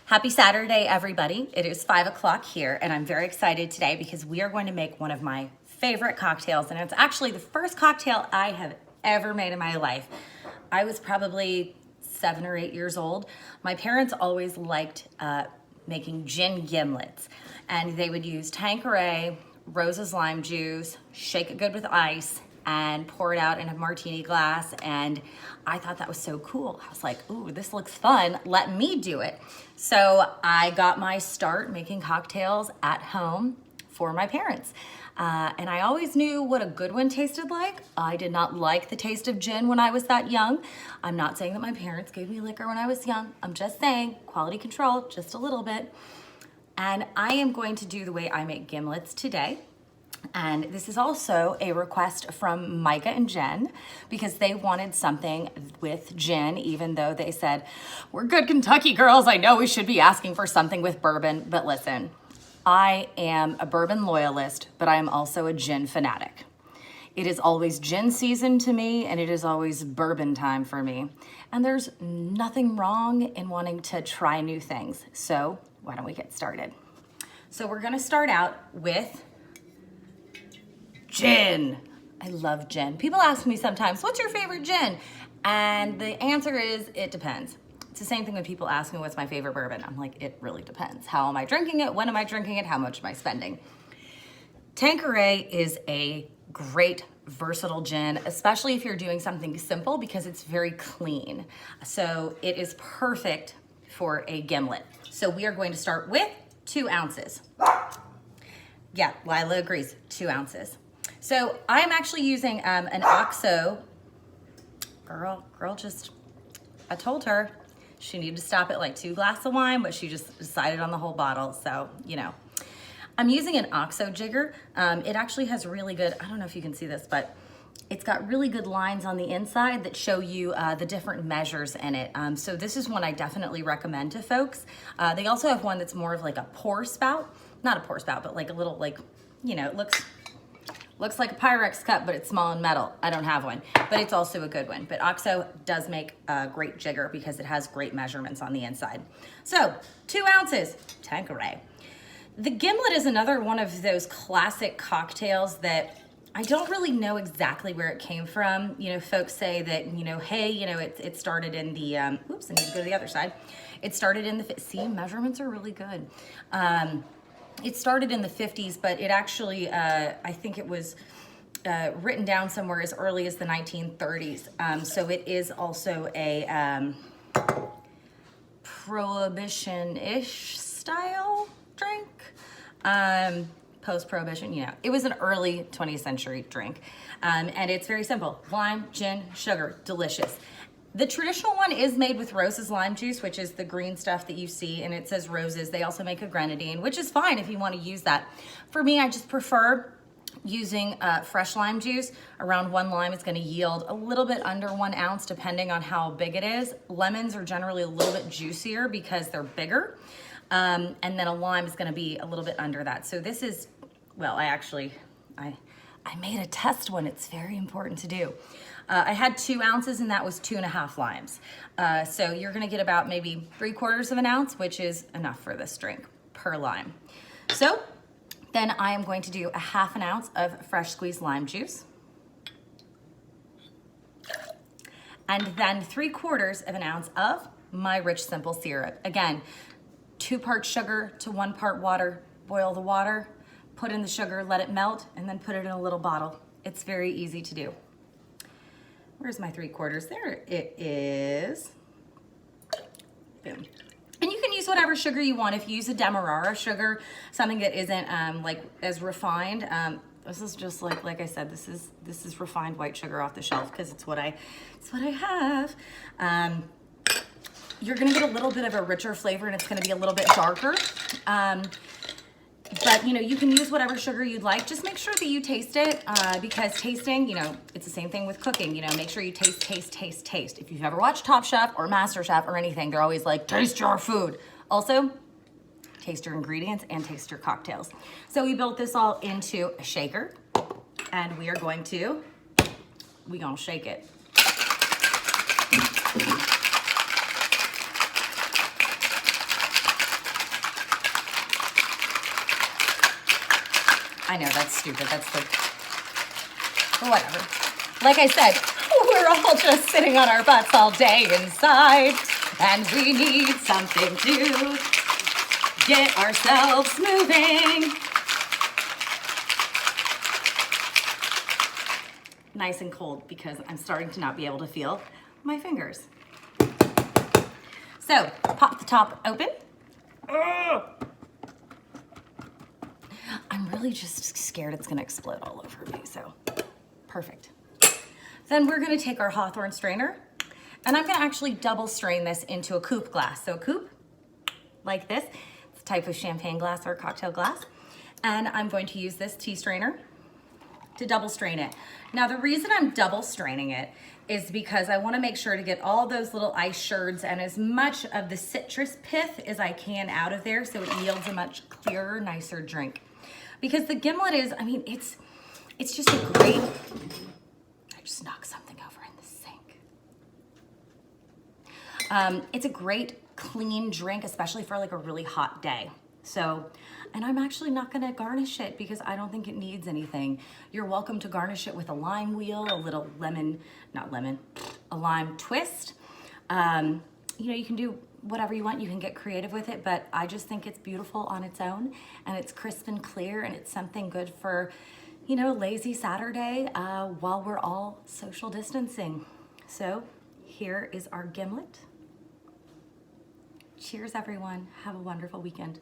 Happy Saturday, everybody. It is 5 o'clock here, and I'm very excited today because we are going to make one of my favorite cocktails, and it's actually the first cocktail I have ever made in my life. I was probably 7 or 8 years old. My parents always liked making gin gimlets, and they would use Tanqueray, Rose's lime juice, shake it good with ice, and pour it out in a martini glass. And I thought that was so cool. I was like, ooh, this looks fun. Let me do it. So I got my start making cocktails at home for my parents. And I always knew what a good one tasted like. I did not like the taste of gin when I was that young. I'm not saying that my parents gave me liquor when I was young. I'm just saying quality control, just a little bit. And I am going to do the way I make gimlets today. And this is also a request from Micah and Jen because they wanted something with gin, even though they said, we're good Kentucky girls. I know we should be asking for something with bourbon, but listen, I am a bourbon loyalist, but I am also a gin fanatic. It is always gin season to me, and it is always bourbon time for me. And there's nothing wrong in wanting to try new things. So why don't we get started? So we're gonna start out with gin. I love gin. People ask me sometimes, what's your favorite gin? And the answer is, it depends. It's the same thing when people ask me what's my favorite bourbon. I'm like, it really depends. How am I drinking it? When am I drinking it? How much am I spending? Tanqueray is a great versatile gin, especially if you're doing something simple because it's very clean. So it is perfect for a gimlet. So we are going to start with 2 ounces. Yeah, Lila agrees, 2 ounces. So I am actually using an OXO. Girl, I told her she needed to stop at like 2 glasses of wine, but she just decided on the whole bottle. So, you know, I'm using an OXO jigger. It actually has really good, I don't know if you can see this, but it's got really good lines on the inside that show you the different measures in it. So this is one I definitely recommend to folks. They also have one that's more of like a pour spout. Not a pour spout, but like a little, like, you know, it looks like a Pyrex cup, but it's small and metal. I don't have one, but it's also a good one. But OXO does make a great jigger because it has great measurements on the inside. So 2 ounces, Tanqueray. The gimlet is another one of those classic cocktails that I don't really know exactly where it came from. You know, folks say that, you know, hey, you know, it started in the, oops, I need to go to the other side. It started in the, see, measurements are really good. It started in the 50s, but it actually, I think it was written down somewhere as early as the 1930s. So it is also a prohibition-ish style drink. Post-prohibition, you know. It was an early 20th century drink. And it's very simple. Lime, gin, sugar, delicious. The traditional one is made with Rose's lime juice, which is the green stuff that you see, and it says Roses. They also make a grenadine, which is fine if you want to use that. For me, I just prefer using fresh lime juice. Around 1 lime is going to yield a little bit under 1 ounce, depending on how big it is. Lemons are generally a little bit juicier because they're bigger, and then a lime is going to be a little bit under that. So this is, well, I made a test one. It's very important to do. I had 2 ounces and that was 2.5 limes. So you're gonna get about maybe 3/4 of an ounce, which is enough for this drink per lime. So then I am going to do a 1/2 ounce of fresh squeezed lime juice. And then 3/4 of an ounce of my rich simple syrup. Again, 2 parts sugar to 1 part water. Boil the water, put in the sugar, let it melt, and then put it in a little bottle. It's very easy to do. Where's my 3/4? There it is. Boom. And you can use whatever sugar you want. If you use a Demerara sugar, something that isn't like as refined, this is just like I said, this is refined white sugar off the shelf because it's what I have. You're gonna get a little bit of a richer flavor and it's gonna be a little bit darker. But, you know, you can use whatever sugar you'd like. Just make sure that you taste it because tasting, you know, it's the same thing with cooking. You know, make sure you taste. If you've ever watched Top Chef or Master Chef or anything, they're always like, taste your food. Also, taste your ingredients and taste your cocktails. So we built this all into a shaker and we are going to, shake it. I know, that's stupid. That's the, whatever. Like I said, we're all just sitting on our butts all day inside, and we need something to get ourselves moving. Nice and cold because I'm starting to not be able to feel my fingers. So, pop the top open. I'm really just scared it's gonna explode all over me, so perfect. Then we're gonna take our Hawthorne strainer, and I'm gonna actually double strain this into a coupe glass. So a coupe, like this, it's a type of champagne glass or cocktail glass. And I'm going to use this tea strainer to double strain it. Now the reason I'm double straining it is because I wanna make sure to get all those little ice sherds and as much of the citrus pith as I can out of there so it yields a much clearer, nicer drink. Because the gimlet is, I mean, it's just a great, I just knocked something over in the sink. It's a great clean drink, especially for like a really hot day. So, and I'm actually not gonna garnish it because I don't think it needs anything. You're welcome to garnish it with a lime wheel, a little lemon, not lemon, a lime twist. You know, you can do whatever you want, you can get creative with it, but I just think it's beautiful on its own, and it's crisp and clear, and it's something good for, you know, lazy Saturday while we're all social distancing. So here is our gimlet. Cheers, everyone. Have a wonderful weekend.